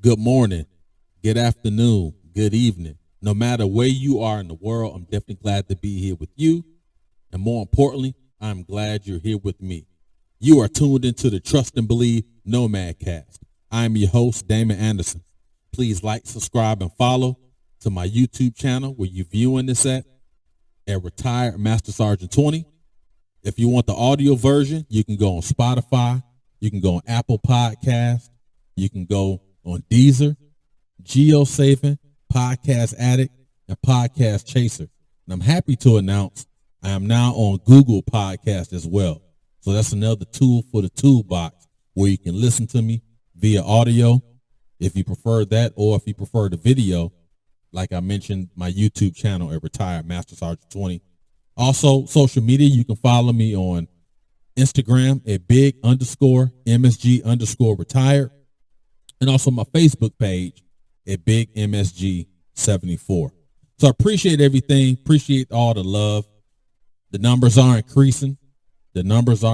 good morning, good afternoon, good evening. No matter where you are in the world, I'm definitely glad to be here with you. And more importantly, I'm glad you're here with me. You are tuned into the Trust and Believe Nomad Cast. I'm your host, Damon Anderson. Please like, subscribe, and follow to my YouTube channel where you're viewing this at Retired Master Sergeant 20. If you want the audio version, you can go on Spotify. You can go on Apple Podcast. You can go on Deezer, GeoSaving, Podcast Addict, and Podcast Chaser. And I'm happy to announce I am now on Google Podcast as well. So that's another tool for the toolbox where you can listen to me via audio if you prefer that, or if you prefer the video, like I mentioned, my YouTube channel at Retired Master Sergeant 20. Also, social media, you can follow me on Instagram at big_MSG_retired, and also my Facebook page at Big MSG 74. So I appreciate everything. Appreciate all the love. The numbers are increasing. My downloads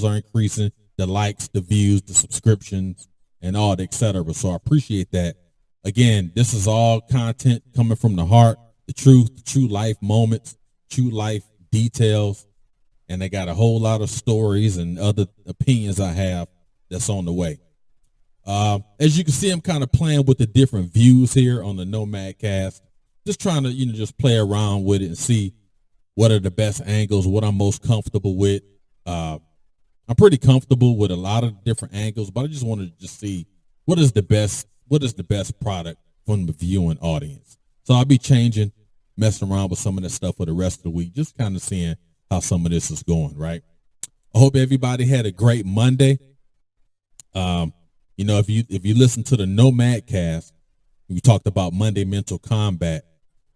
are increasing. The likes, the views, the subscriptions, and all that, etc. So I appreciate that. Again, this is all content coming from the heart, the truth, the true life moments, true life details. And I got a whole lot of stories and other opinions I have that's on the way. As you can see, I'm kind of playing with the different views here on the Nomad Cast. Just trying to, just play around with it and see what are the best angles, what I'm most comfortable with. I'm pretty comfortable with a lot of different angles, but I just wanted to just see what is the best product from the viewing audience. So I'll be messing around with some of this stuff for the rest of the week, just kind of seeing how some of this is going, right? I hope everybody had a great Monday. If you listen to the Nomad Cast, we talked about Monday mental combat,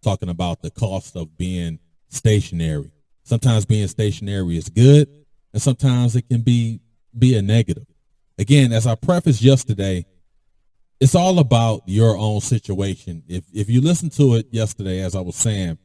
talking about the cost of being stationary. Sometimes being stationary is good, and sometimes it can be a negative. Again, as I prefaced yesterday, it's all about your own situation. If you listen to it yesterday, as I was saying,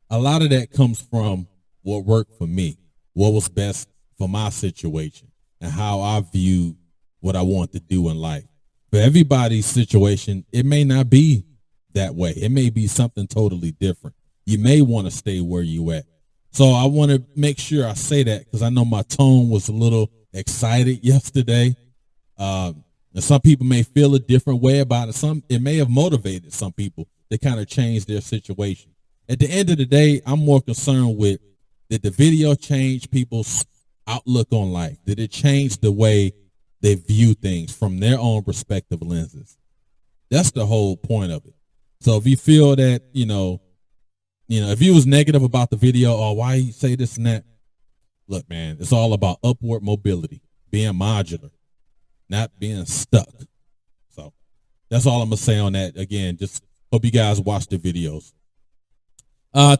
a lot of that comes from what worked for me, what was best for my situation, and how I viewed what I want to do in life. For everybody's situation, it may not be that way. It may be something totally different. You may want to stay where you at. So I want to make sure I say that because I know my tone was a little excited yesterday. And some people may feel a different way about it. It may have motivated some people to kind of change their situation. At the end of the day, I'm more concerned with, did the video change people's outlook on life? Did it change the way they view things from their own perspective lenses? That's the whole point of it. So if you feel that, if you was negative about the video, or why you say this and that, look, man, it's all about upward mobility, being modular, not being stuck. So that's all I'm going to say on that. Again, just hope you guys watch the videos.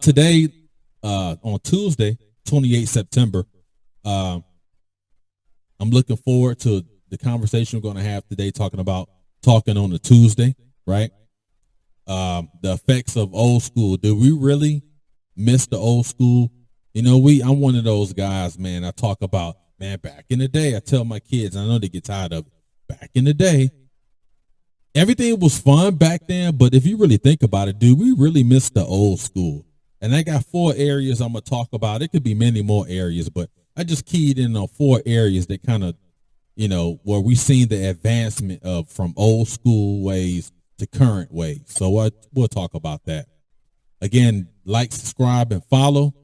Today, on Tuesday, 28 September, I'm looking forward to the conversation we're going to have today, talking on a Tuesday, right? The effects of old school. Do we really miss the old school? I'm one of those guys, man. I talk about, man, back in the day, I tell my kids, I know they get tired of it. Back in the day, everything was fun back then, but if you really think about it, do we really miss the old school? And I got 4 areas I'm going to talk about. It could be many more areas, but I just keyed in on 4 areas that kind of, where we've seen the advancement of from old school ways to current ways. So we'll talk about that. Again, like, subscribe, and follow.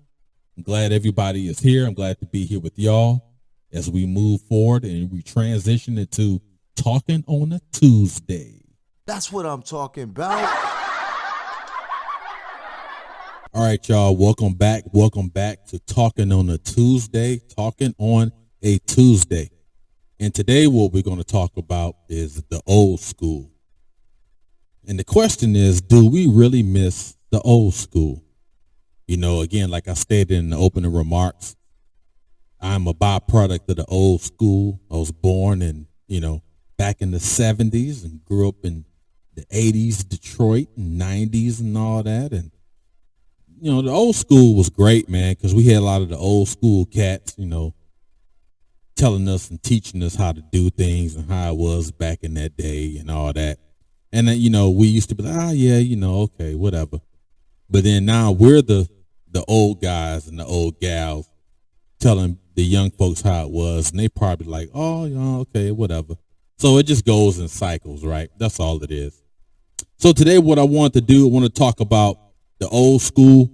I'm glad everybody is here. I'm glad to be here with y'all as we move forward and we transition into talking on a Tuesday. That's what I'm talking about. All right, y'all. Welcome back. Welcome back to Talking on a Tuesday. Talking on a Tuesday. And today what we're going to talk about is the old school. And the question is, do we really miss the old school? Again, like I stated in the opening remarks, I'm a byproduct of the old school. I was born back in the 70s and grew up in the 80s, Detroit, and 90s and all that. And, the old school was great, man, because we had a lot of the old school cats, telling us and teaching us how to do things and how it was back in that day and all that. And then, we used to be like, yeah, okay, whatever. But then now we're the old guys and the old gals telling the young folks how it was, and they probably like, oh, okay, whatever. So it just goes in cycles, right? That's all it is. So today what I want to do, I want to talk about the old school.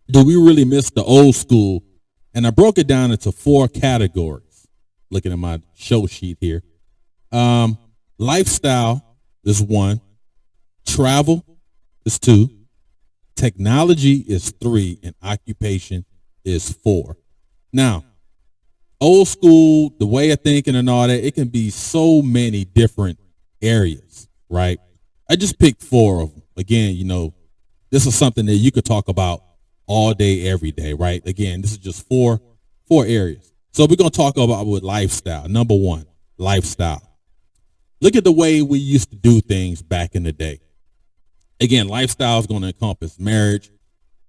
Do we really miss the old school? And I broke it down into 4 categories. Looking at my show sheet here. Lifestyle is 1. Travel is 2. Technology is 3. And occupation is 4. Now, old school, the way of thinking and all that, it can be so many different areas, right? I just picked 4 of them. Again, this is something that you could talk about all day, every day, right? Again, this is just four areas. So we're going to talk about with lifestyle. Number 1, lifestyle. Look at the way we used to do things back in the day. Again, lifestyle is going to encompass marriage,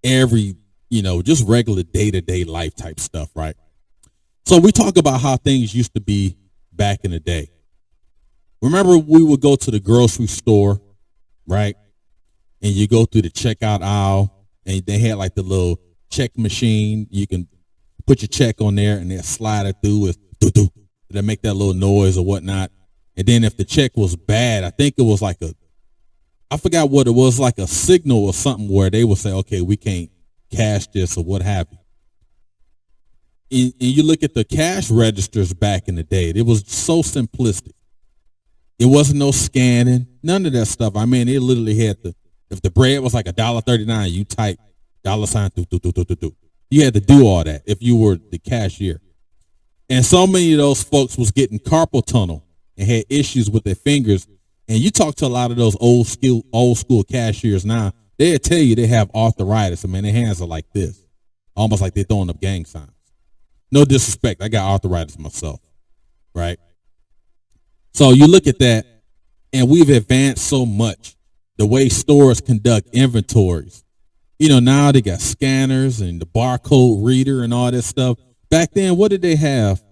just regular day-to-day life type stuff, right? So we talk about how things used to be back in the day. Remember, we would go to the grocery store, right? And you go through the checkout aisle, and they had like the little check machine. You can put your check on there, and they'll slide it through with doo-doo. They'll make that little noise or whatnot. And then if the check was bad, I think it was like I forgot what it was, like a signal or something where they would say, okay, we can't cash this or what have you. And you look at the cash registers back in the day, it was so simplistic. It wasn't no scanning, none of that stuff. I mean, it literally had if the bread was like $1.39, you type $, you had to do all that if you were the cashier. And so many of those folks was getting carpal tunnel and had issues with their fingers. And you talk to a lot of those old school cashiers now, they'll tell you they have arthritis. I mean, their hands are like this, almost like they're throwing up gang signs. No disrespect, I got arthritis myself, right? So you look at that, and we've advanced so much. The way stores conduct inventories. Now they got scanners and the barcode reader and all that stuff. Back then, what did they have?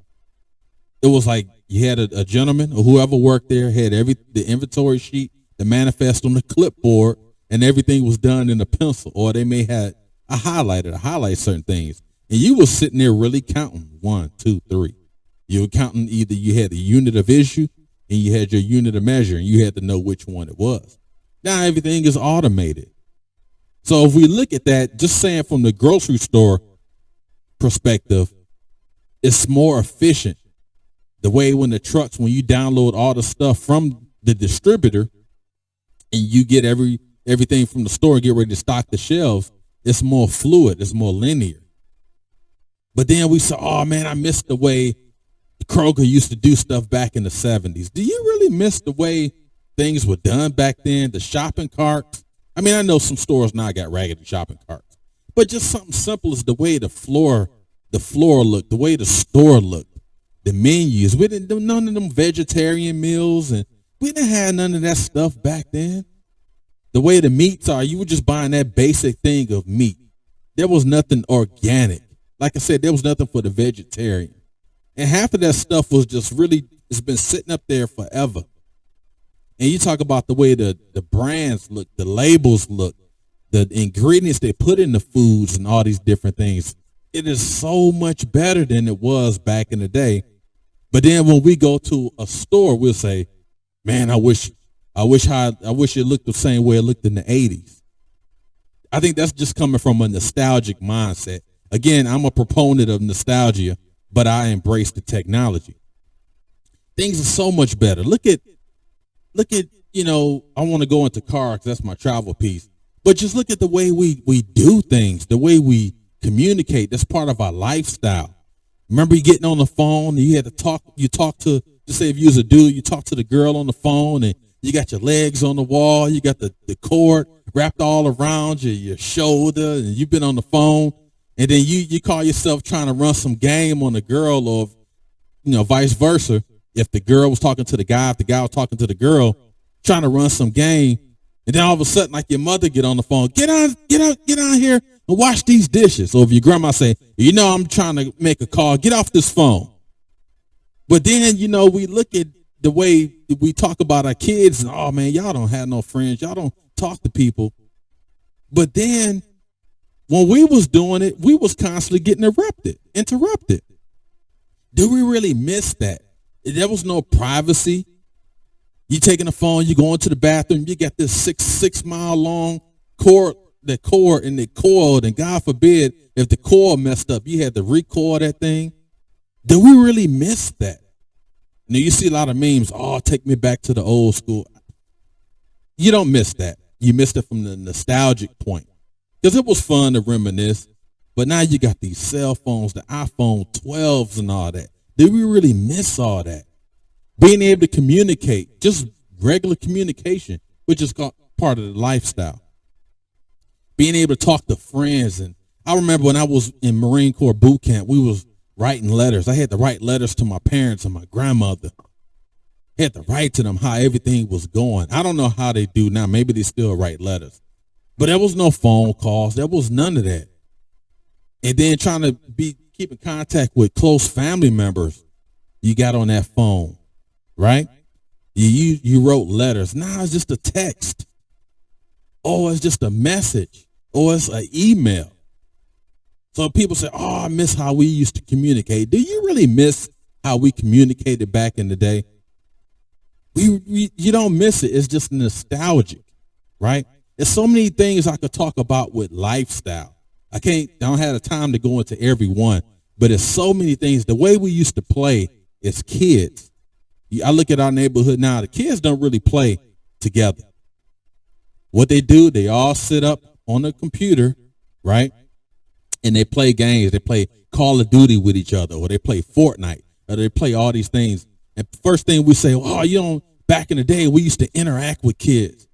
It was like you had a gentleman or whoever worked there had the inventory sheet, the manifest on the clipboard, and everything was done in a pencil, or they may have a highlighter to highlight certain things. And you were sitting there really counting 1, 2, 3. You were counting either you had the unit of issue and you had your unit of measure, and you had to know which one it was. Now everything is automated. So if we look at that, just saying from the grocery store perspective, it's more efficient. The way when you download all the stuff from the distributor and you get everything from the store and get ready to stock the shelves, it's more fluid, it's more linear. But then we saw, oh man, I missed the way Kroger used to do stuff back in the 70s. Do you really miss the way things were done back then? The shopping carts. I mean, I know some stores now got raggedy shopping carts, but just something simple as the way the floor looked, the way the store looked, the menus. We didn't do none of them vegetarian meals, and we didn't have none of that stuff back then. The way the meats are, you were just buying that basic thing of meat. There was nothing organic. Like I said, there was nothing for the vegetarian. And half of that stuff was just really, it's been sitting up there forever. And you talk about the way the brands look, the labels look, the ingredients they put in the foods and all these different things. It is so much better than it was back in the day. But then when we go to a store, we'll say, man, I wish it looked the same way it looked in the 80s. I think that's just coming from a nostalgic mindset. Again, I'm a proponent of nostalgia, but I embrace the technology. Things are so much better. Look at, I want to go into cars, that's my travel piece. But just look at the way we do things, the way we communicate. That's part of our lifestyle. Remember you getting on the phone and you had to talk to, just say if you was a dude, you talk to the girl on the phone and you got your legs on the wall, you got the cord wrapped all around your shoulder, and you've been on the phone, and then you call yourself trying to run some game on the girl, or vice versa. If the girl was talking to the guy, if the guy was talking to the girl, trying to run some game, and then all of a sudden, like your mother get on the phone, get on here and wash these dishes. Or if your grandma say, I'm trying to make a call, get off this phone. But then, we look at the way we talk about our kids and, oh man, y'all don't have no friends. Y'all don't talk to people. But then when we was doing it, we was constantly getting interrupted. Do we really miss that? There was no privacy. You taking the phone, you going to the bathroom, you got this six mile long cord, and the coiled, and God forbid if the coil messed up, you had to recoil that thing. Do we really miss that? Now you see a lot of memes, oh, take me back to the old school. You don't miss that. You missed it from the nostalgic point. Because it was fun to reminisce. But now you got these cell phones, the iPhone 12s and all that. Did we really miss all that? Being able to communicate, just regular communication, which is part of the lifestyle. Being able to talk to friends. And I remember when I was in Marine Corps boot camp, we was writing letters. I had to write letters to my parents and my grandmother. I had to write to them how everything was going. I don't know how they do now. Maybe they still write letters. But there was no phone calls. There was none of that. And then trying to keep in contact with close family members, you got on that phone, right? You wrote letters. Now it's just a text. Oh, it's just a message. Or it's an email. So people say, oh, I miss how we used to communicate. Do you really miss how we communicated back in the day? You don't miss it. It's just nostalgic, right? There's so many things I could talk about with lifestyle. I don't have the time to go into every one, but there's so many things. The way we used to play as kids, I look at our neighborhood now, the kids don't really play together. What they do, they all sit up on a computer, right? And they play games. They play Call of Duty with each other, or they play Fortnite, or they play all these things. And first thing we say, oh, back in the day, we used to interact with kids.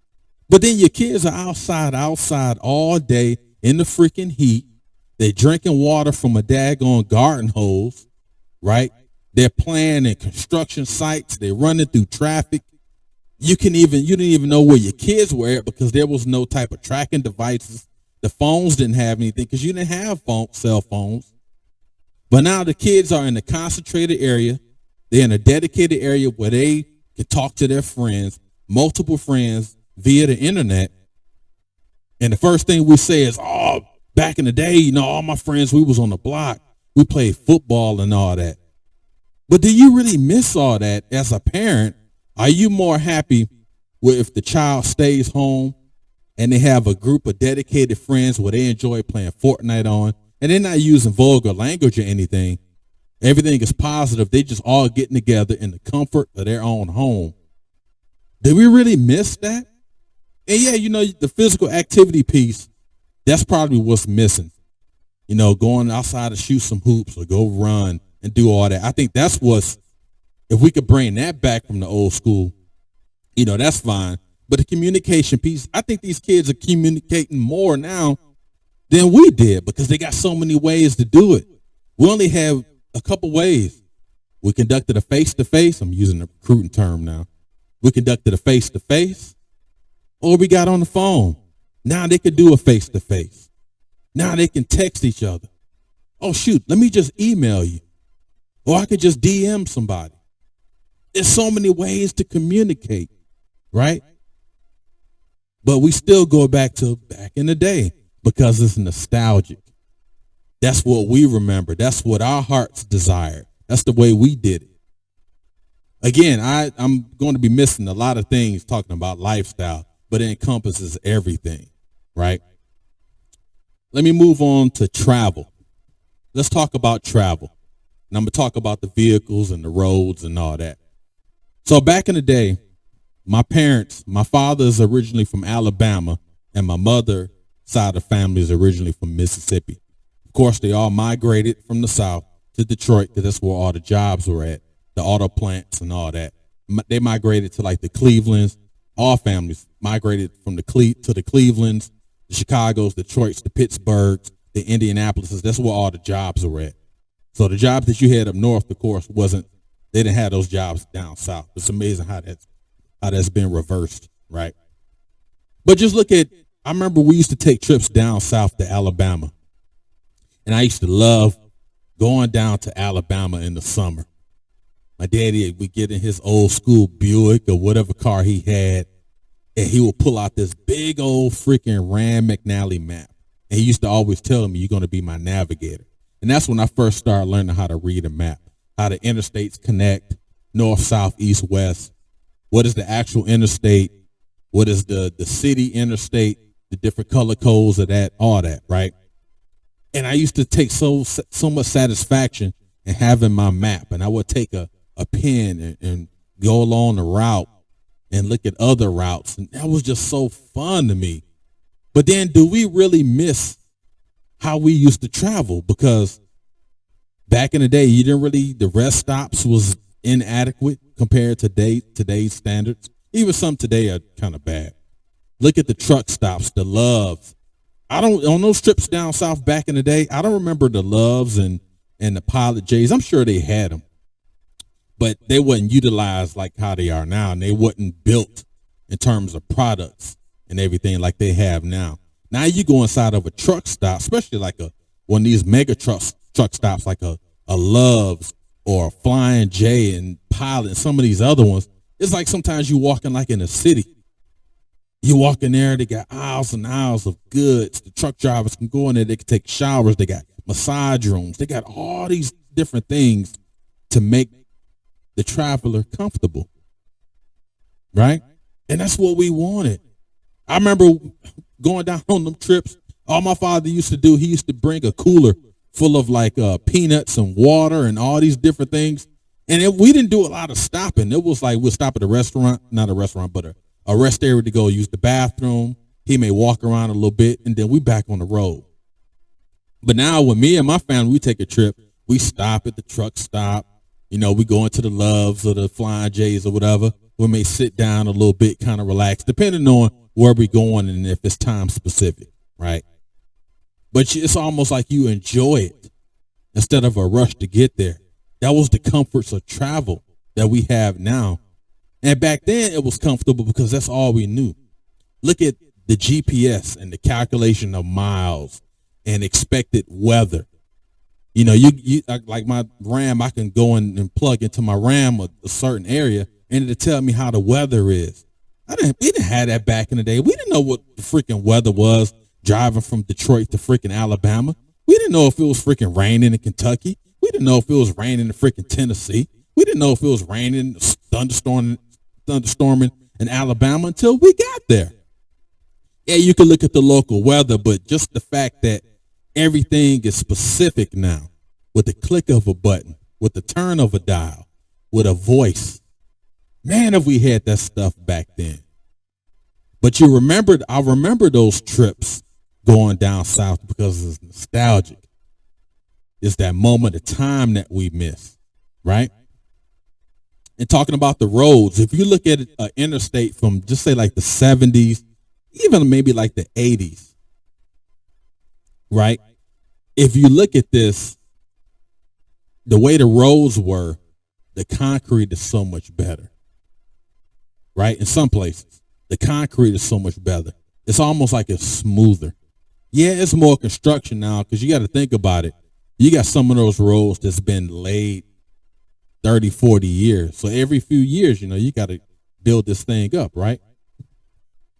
But then your kids are outside all day in the freaking heat. They're drinking water from a daggone garden hose, right? They're playing in construction sites. They're running through traffic. You didn't even know where your kids were at because there was no type of tracking devices. The phones didn't have anything because you didn't have cell phones. But now the kids are in a concentrated area. They're in a dedicated area where they can talk to their friends, multiple friends, via the internet. And the first thing we say is, oh, back in the day, all my friends, we was on the block. We played football and all that. But do you really miss all that as a parent? Are you more happy with if the child stays home and they have a group of dedicated friends where they enjoy playing Fortnite on, and they're not using vulgar language or anything? Everything is positive. They just all getting together in the comfort of their own home. Did we really miss that? And yeah, the physical activity piece, that's probably what's missing. Going outside to shoot some hoops or go run and do all that. I think that's if we could bring that back from the old school, that's fine. But the communication piece, I think these kids are communicating more now than we did because they got so many ways to do it. We only have a couple ways. We conducted a face-to-face. I'm using a recruiting term now. We conducted a face-to-face, or we got on the phone. Now they can do a face-to-face. Now they can text each other. Oh, shoot, let me just email you. Or I could just DM somebody. There's so many ways to communicate, right? But we still go back to back in the day because it's nostalgic. That's what we remember. That's what our hearts desired. That's the way we did it. Again, I'm going to be missing a lot of things talking about lifestyle, but it encompasses everything, right? Let me move on to travel. Let's talk about travel. And I'm going to talk about the vehicles and the roads and all that. So back in the day, my father is originally from Alabama, and my mother side of the family is originally from Mississippi. Of course, they all migrated from the South to Detroit because that's where all the jobs were at, the auto plants and all that. They migrated to like the Clevelands. All families migrated from to the Clevelands, the Chicagos, Detroits, the Pittsburghs, the Indianapolises. That's where all the jobs were at. So the jobs that you had up north, of course, they didn't have those jobs down south. It's amazing how that's been reversed, right? But just I remember we used to take trips down south to Alabama. And I used to love going down to Alabama in the summer, My daddy would get in his old school Buick or whatever car he had, and he would pull out this big old freaking Rand McNally map. And he used to always tell me, you're going to be my navigator. And that's when I first started learning how to read a map, how the interstates connect, north, south, east, west. What is the actual interstate? What is the city interstate? The different color codes of that, all that, right? And I used to take so much satisfaction in having my map. And I would take a pen and go along the route and look at other routes. And that was just so fun to me. But then do we really miss how we used to travel? Because back in the day, the rest stops was inadequate compared to today's standards. Even some today are kind of bad. Look at the truck stops, the Loves. On those trips down south back in the day, I don't remember the Loves and the Pilot J's. I'm sure they had them, but they wasn't utilized like how they are now, and they wasn't built in terms of products and everything like they have now. Now you go inside of a truck stop, especially like one of these mega truck stops, like a Loves or a Flying J and Pilot and some of these other ones. It's like sometimes you walking like in a city. You walk in there, they got aisles and aisles of goods. The truck drivers can go in there, they can take showers, they got massage rooms, they got all these different things to make the traveler comfortable, right? And that's what we wanted. I remember going down on them trips, all my father used to do, he used to bring a cooler full of like peanuts and water and all these different things. And we didn't do a lot of stopping. It was like we'll stop at a restaurant, not a restaurant, but a rest area to go use the bathroom. He may walk around a little bit, and then we back on the road. But now when me and my family, we take a trip, we stop at the truck stop. We go into the Loves or the Flying J's or whatever. We may sit down a little bit, kind of relax, depending on where we're going and if it's time specific, right? But it's almost like you enjoy it instead of a rush to get there. That was the comforts of travel that we have now. And back then it was comfortable because that's all we knew. Look at the GPS and the calculation of miles and expected weather. You like my RAM, I can go in and plug into my RAM a certain area and it'll tell me how the weather is. We didn't have that back in the day. We didn't know what the freaking weather was driving from Detroit to freaking Alabama. We didn't know if it was freaking raining in Kentucky. We didn't know if it was raining in freaking Tennessee. We didn't know if it was raining, thunderstorming in Alabama until we got there. Yeah, you can look at the local weather, but just the fact that everything is specific now with the click of a button, with the turn of a dial, with a voice. Man, have we had that stuff back then. But I remember those trips going down south because it's nostalgic. It's that moment of time that we miss, right? And talking about the roads, if you look at an interstate from just say like the 70s, even maybe like the 80s, right? If you look at this, the way the roads were, the concrete is so much better, right? In some places, the concrete is so much better. It's almost like it's smoother. Yeah, it's more construction now because you got to think about it. You got some of those roads that's been laid 30, 40 years. So every few years, you got to build this thing up, right?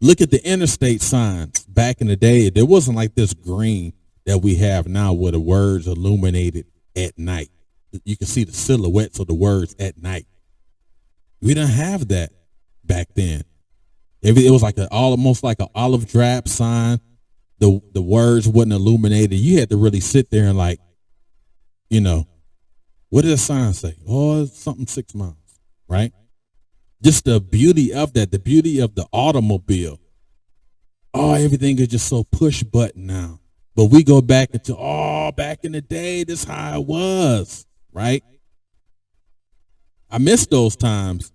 Look at the interstate signs. Back in the day, there wasn't like this green that we have now where the words illuminated at night. You can see the silhouettes of the words at night. We didn't have that back then. It was like almost like an olive drab sign. The words wasn't illuminated. You had to really sit there and like, what did the sign say? Oh, it's something 6 miles, right? Just the beauty of that, the beauty of the automobile. Oh, everything is just so push button now. But we go back into, back in the day, this is how it was, right? I miss those times,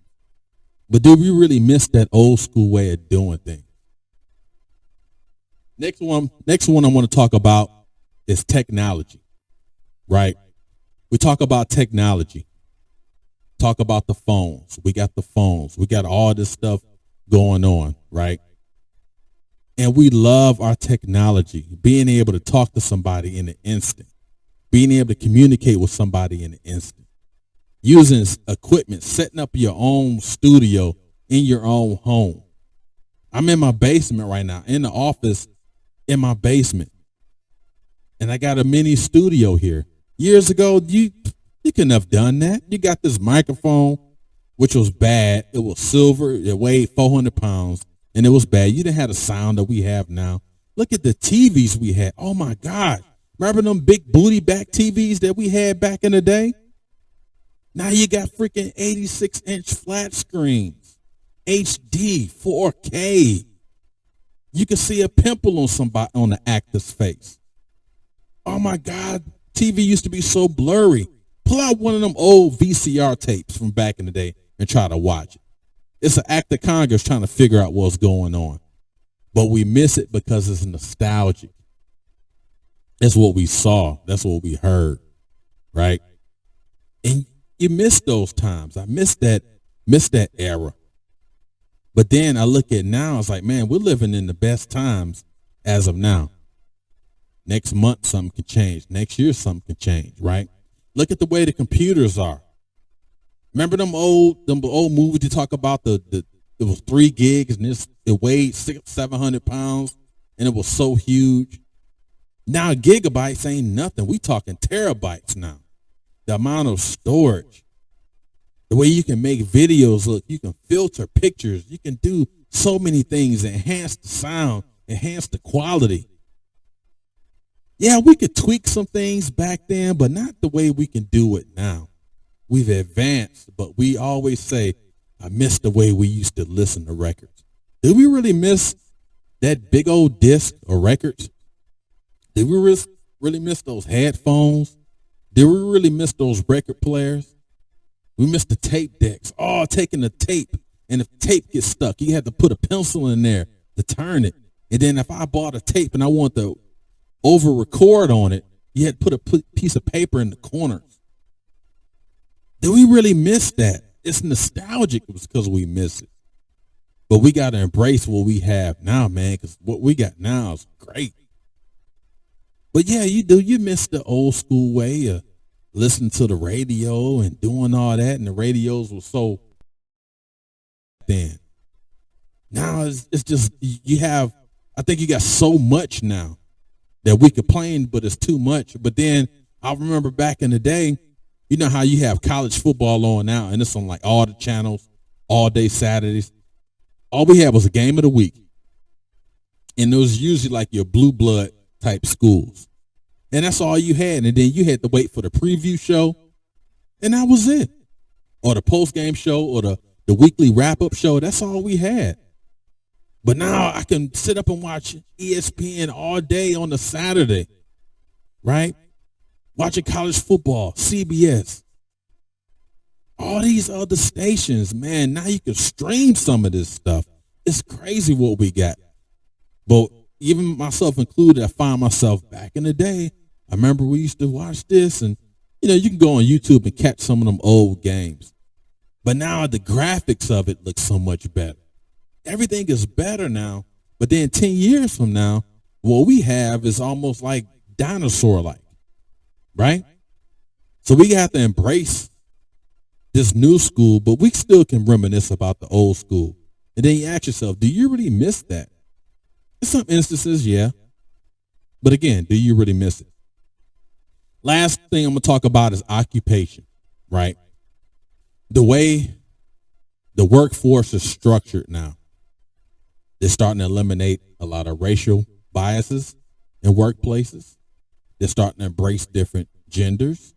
but do we really miss that old school way of doing things? Next one I want to talk about is technology, right? We talk about technology, talk about the phones. We got the phones. We got all this stuff going on, right? And we love our technology, being able to talk to somebody in an instant, being able to communicate with somebody in an instant. using equipment, setting up your own studio in your own home. I'm in my basement right now, in the office in my basement. And I got a mini studio here. Years ago, you couldn't have done that. You got this microphone, which was bad. It was silver. It weighed 400 pounds, and it was bad. You didn't have the sound that we have now. Look at the TVs we had. Oh, my God. Remember them big booty back TVs that we had back in the day? Now you got freaking 86-inch flat screens, HD, 4K. You can see a pimple on somebody, on the actor's face. Oh my God, TV used to be so blurry. Pull out one of them old VCR tapes from back in the day and try to watch it. It's an act of Congress trying to figure out what's going on. But we miss it because it's nostalgic. That's what we saw. That's what we heard, right? And you miss those times. I miss that era. But then I look at now, it's like, man, we're living in the best times as of now. Next month, something could change. Next year, something could change, right? Look at the way the computers are. Remember them old movies you talk about? It was 3 gigs and it weighed 600-700 pounds and it was so huge. Now gigabytes ain't nothing. We talking terabytes now. The amount of storage, the way you can make videos look, you can filter pictures, you can do so many things, enhance the sound, enhance the quality. Yeah, we could tweak some things back then, but not the way we can do it now. We've advanced, but we always say, I miss the way we used to listen to records. Did we really miss that big old disc of records? Did we really miss those headphones? Did we really miss those record players? We missed the tape decks. Oh, taking the tape, and if the tape gets stuck, you had to put a pencil in there to turn it. And then if I bought a tape and I want to over record on it, you had to put a piece of paper in the corners. Did we really miss that? It's nostalgic because we miss it. But we got to embrace what we have now, man, because what we got now is great. But yeah, you do. You miss the old school way of listening to the radio and doing all that, and the radios were so then. Now it's just you have, I think you got so much now that we complain, but it's too much. But then I remember back in the day, you know how you have college football on now, and it's on like all the channels, all day Saturdays. All we had was a game of the week. And it was usually like your blue blood type schools. And that's all you had. And then you had to wait for the preview show. And that was it. Or the post-game show or the weekly wrap-up show. That's all we had. But now I can sit up and watch ESPN all day on a Saturday. Right? Watching college football, CBS. All these other stations, man, now you can stream some of this stuff. It's crazy what we got. But even myself included, I find myself back in the day. I remember we used to watch this, and you can go on YouTube and catch some of them old games. But now the graphics of it look so much better. Everything is better now. But then 10 years from now, what we have is almost like dinosaur-like, right? So we have to embrace this new school, but we still can reminisce about the old school. And then you ask yourself, do you really miss that? In some instances, yeah. But again, do you really miss it? Last thing I'm going to talk about is occupation, right? The way the workforce is structured now, they're starting to eliminate a lot of racial biases in workplaces. They're starting to embrace different genders.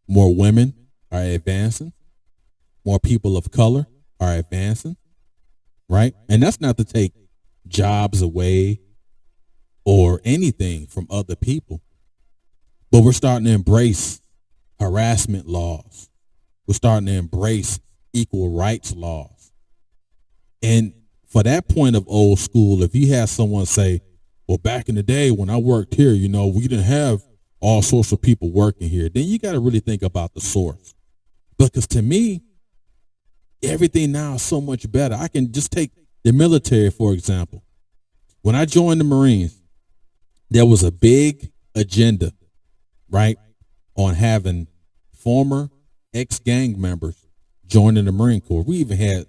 More women are advancing. More people of color are advancing, right? And that's not to take jobs away or anything from other people. But we're starting to embrace harassment laws. We're starting to embrace equal rights laws. And for that point of old school, if you have someone say, well, back in the day when I worked here, we didn't have all sorts of people working here, then you got to really think about the source. Because to me, everything now is so much better. I can just take the military, for example. When I joined the Marines, there was a big agenda, right, on having former ex-gang members joining the Marine Corps. We even had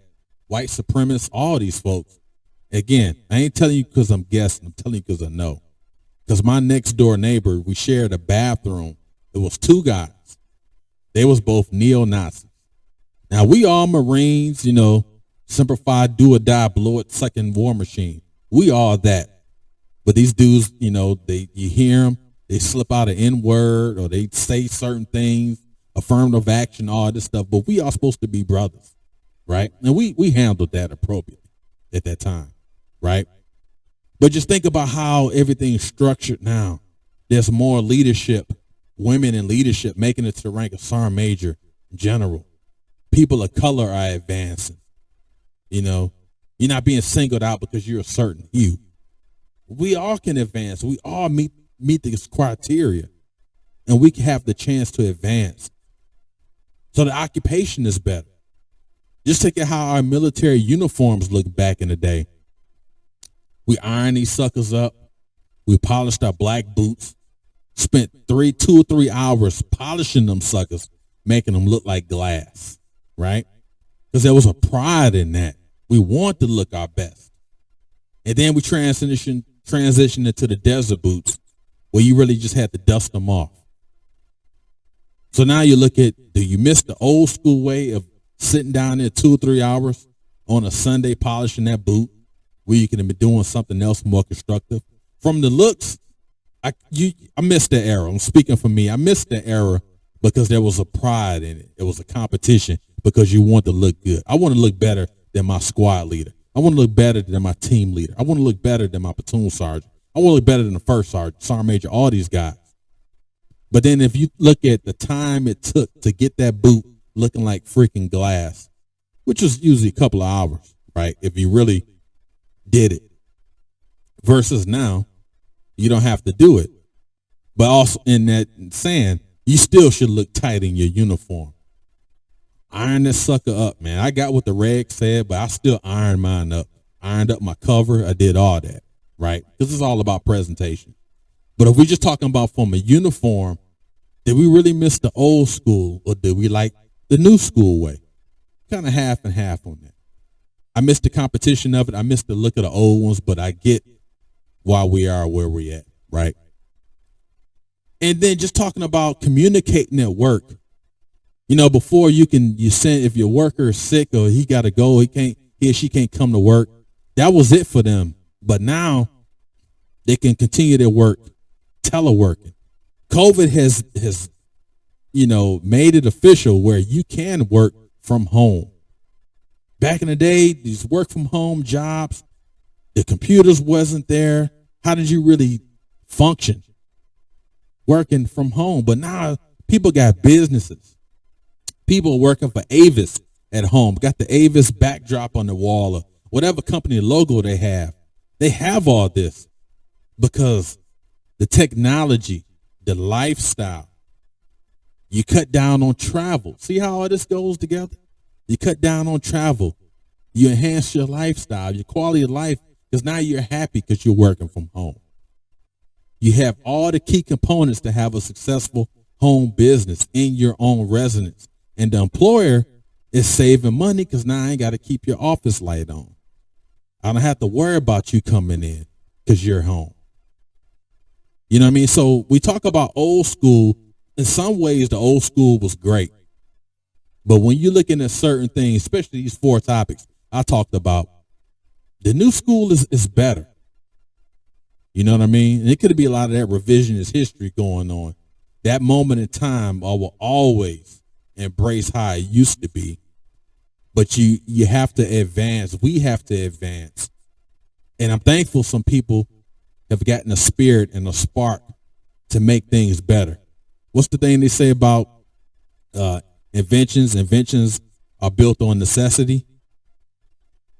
white supremacists, all these folks. Again, I ain't telling you because I'm guessing. I'm telling you because I know. Because my next door neighbor, we shared a bathroom. It was two guys. They was both neo-Nazis. Now, we all Marines, simplified, do or die, blow it, sucking war machine. We all that. But these dudes, you hear them, they slip out an N-word or they say certain things, affirmative action, all this stuff. But we are supposed to be brothers, right? And we handled that appropriately at that time, right? But just think about how everything's structured now. There's more leadership, women in leadership making it to the rank of sergeant major, general. People of color are advancing. You're not being singled out because you're a certain hue. We all can advance. We all meet this criteria, and we can have the chance to advance. So the occupation is better. Just think at how our military uniforms look back in the day. We ironed these suckers up. We polished our black boots. Spent 2 or 3 hours polishing them suckers, making them look like glass, right? Because there was a pride in that. We want to look our best. And then we transition into the desert boots where you really just had to dust them off. So now you look at, do you miss the old school way of sitting down there 2 or 3 hours on a Sunday polishing that boot where you could have been doing something else more constructive? From the looks, I missed that era. I'm speaking for me. I missed that era because there was a pride in it. It was a competition because you want to look good. I want to look better than my squad leader. I want to look better than my team leader. I want to look better than my platoon sergeant. I want to look better than the first sergeant, sergeant major, all these guys. But then if you look at the time it took to get that boot looking like freaking glass, which was usually a couple of hours, right, if you really did it, versus now, you don't have to do it. But also in that saying, you still should look tight in your uniform. Iron this sucker up, man. I got what the reg said, but I still ironed mine up. Ironed up my cover. I did all that, right? Because it's all about presentation. But if we're just talking about from a uniform, did we really miss the old school or did we like the new school way? Kind of half and half on that. I missed the competition of it. I missed the look of the old ones, but I get why we are where we're at, right? And then just talking about communicating at work. Before you send, if your worker is sick or he got to go, he or she can't come to work. That was it for them. But now they can continue their work teleworking. COVID has made it official where you can work from home. Back in the day, these work from home jobs, the computers wasn't there. How did you really function working from home? But now people got businesses. People are working for Avis at home, got the Avis backdrop on the wall or whatever company logo they have. They have all this because the technology, the lifestyle, you cut down on travel. See how all this goes together? You cut down on travel. You enhance your lifestyle, your quality of life, because now you're happy because you're working from home. You have all the key components to have a successful home business in your own residence. And the employer is saving money because now I ain't got to keep your office light on. I don't have to worry about you coming in because you're home. You know what I mean? So we talk about old school. In some ways, the old school was great. But when you're looking at certain things, especially these 4 topics I talked about, the new school is better. You know what I mean? And it could be a lot of that revisionist history going on. That moment in time, I will always embrace how it used to be. But you have to advance. We have to advance. And I'm thankful some people have gotten a spirit and a spark to make things better. What's the thing they say about inventions? Inventions are built on necessity.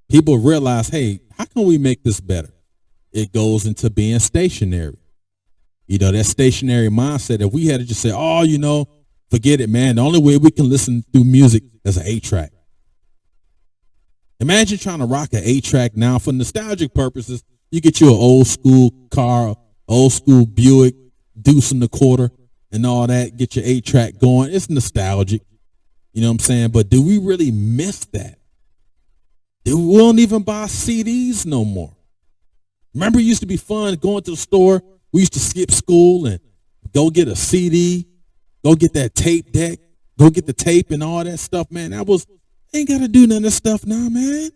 People realize, hey, how can we make this better? It goes into being stationary. That stationary mindset. If we had to just say, forget it, man. The only way we can listen through music is an 8-track. Imagine trying to rock an 8-track now for nostalgic purposes. You get you an old school car, old school Buick, Deuce and a quarter, and all that. Get your 8-track going. It's nostalgic. You know what I'm saying? But do we really miss that? We don't even buy CDs no more. Remember, it used to be fun going to the store. We used to skip school and go get a CD, go get that tape deck, go get the tape and all that stuff, man. Ain't got to do none of this stuff now, man.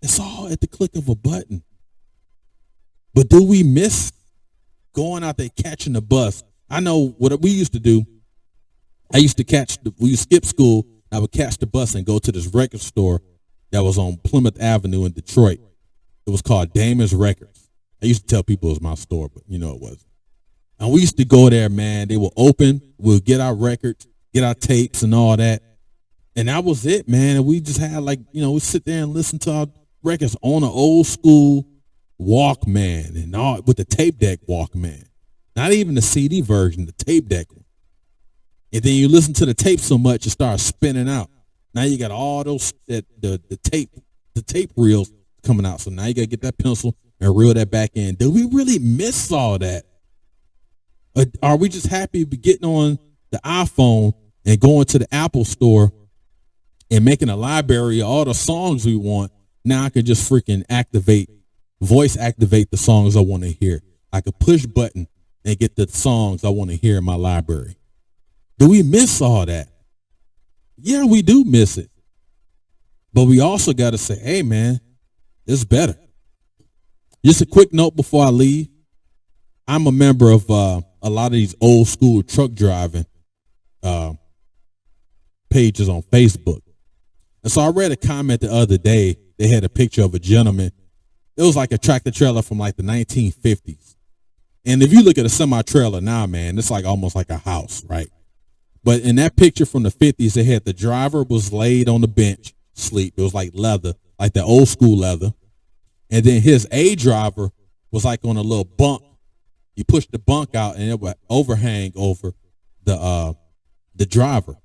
It's all at the click of a button. But do we miss going out there catching the bus? I know what we used to do. We used to skip school. I would catch the bus and go to this record store that was on Plymouth Avenue in Detroit. It was called Damon's Records. I used to tell people it was my store, but it wasn't. And we used to go there, man. They were open. We'll get our records, get our tapes and all that. And that was it, man. And we just had we sit there and listen to our records on an old school Walkman and all with the tape deck Walkman. Not even the CD version, the tape deck one. And then you listen to the tape so much, it starts spinning out. Now you got all those the tape reels coming out. So now you got to get that pencil and reel that back in. Do we really miss all that? Or are we just happy getting on the iPhone and going to the Apple store and making a library of all the songs we want? Now I can just freaking voice activate the songs I want to hear. I could push button and get the songs I want to hear in my library. Do we miss all that? Yeah, we do miss it. But we also got to say, hey, man, it's better. Just a quick note before I leave. I'm a member of a lot of these old school truck driving pages on Facebook. And so I read a comment the other day. They had a picture of a gentleman. It was like a tractor trailer from like the 1950s. And if you look at a semi-trailer now, man, it's like almost like a house, right? But in that picture from the 50s, they had the driver was laid on the bench, sleep. It was like leather, like the old school leather. And then his A driver was like on a little bunk. You push the bunk out and it would overhang over the driver.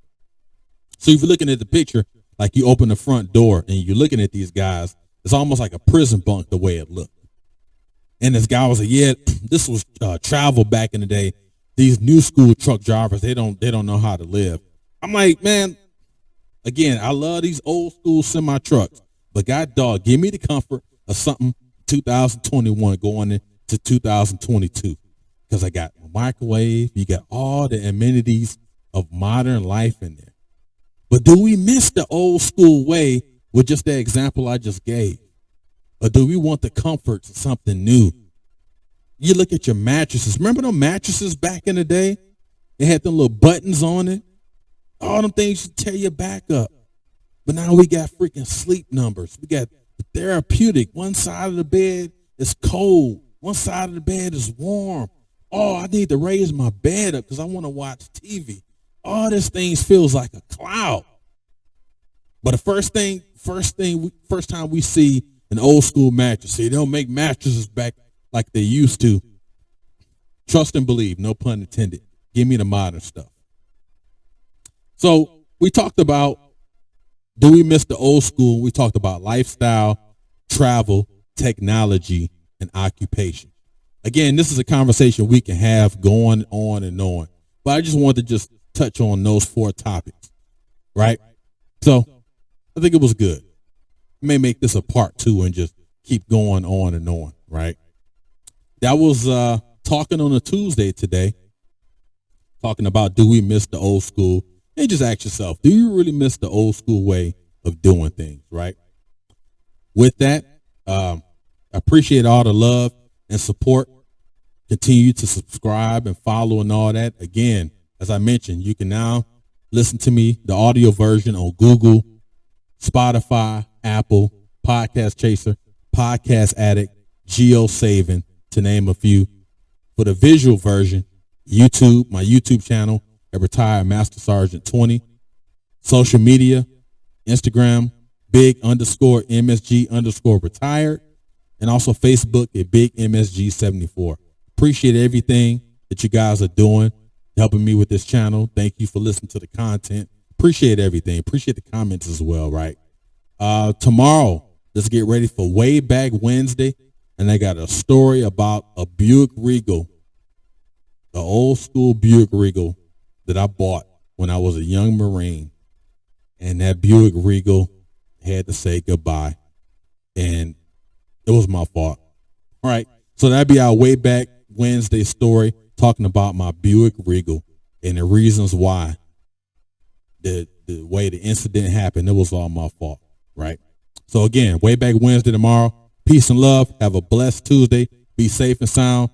So if you're looking at the picture, like you open the front door and you're looking at these guys, it's almost like a prison bunk the way it looked. And this guy was like, yeah, this was travel back in the day. These new school truck drivers, they don't know how to live. I'm like, man, again, I love these old school semi trucks, but God dog, give me the comfort of something 2021 going into 2022. Because I got a microwave, you got all the amenities of modern life in there. But do we miss the old school way with just the example I just gave? Or do we want the comforts of something new? You look at your mattresses. Remember them mattresses back in the day? They had them little buttons on it. All them things to tear your back up. But now we got freaking sleep numbers. We got the therapeutic. One side of the bed is cold. One side of the bed is warm. Oh, I need to raise my bed up because I want to watch TV. All these things feels like a cloud. But the first time we see an old school mattress, see, they don't make mattresses back like they used to. Trust and believe, no pun intended. Give me the modern stuff. So we talked about, do we miss the old school? We talked about lifestyle, travel, technology, and occupation. Again, this is a conversation we can have going on and on. But I just wanted to just touch on those 4 topics, right? So I think it was good. I may make this a part 2 and just keep going on and on, right? That was talking on a Tuesday today, talking about, do we miss the old school? And just ask yourself, do you really miss the old school way of doing things, right? With that, I appreciate all the love and support. Continue to subscribe and follow and all that. Again, as I mentioned, you can now listen to me, the audio version, on Google, Spotify, Apple, Podcast Chaser, Podcast Addict, GeoSavin, to name a few. For the visual version, YouTube, my YouTube channel, at Retired Master Sergeant 20. Social media, Instagram, big_MSG_retired. And also Facebook at Big MSG 74. Appreciate everything that you guys are doing, helping me with this channel. Thank you for listening to the content. Appreciate everything. Appreciate the comments as well, right? Tomorrow, let's get ready for Way Back Wednesday. And I got a story about a Buick Regal, the old school Buick Regal that I bought when I was a young Marine. and that Buick Regal had to say goodbye. And it was my fault. All right. So that'd be our way back Wednesday story, talking about my Buick Regal and the reasons why the way the incident happened. It was all my fault. Right. So again, way back Wednesday tomorrow. Peace and love. Have a blessed Tuesday. Be safe and sound.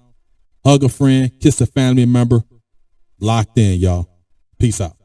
Hug a friend. Kiss a family member. Locked in, y'all. Peace out.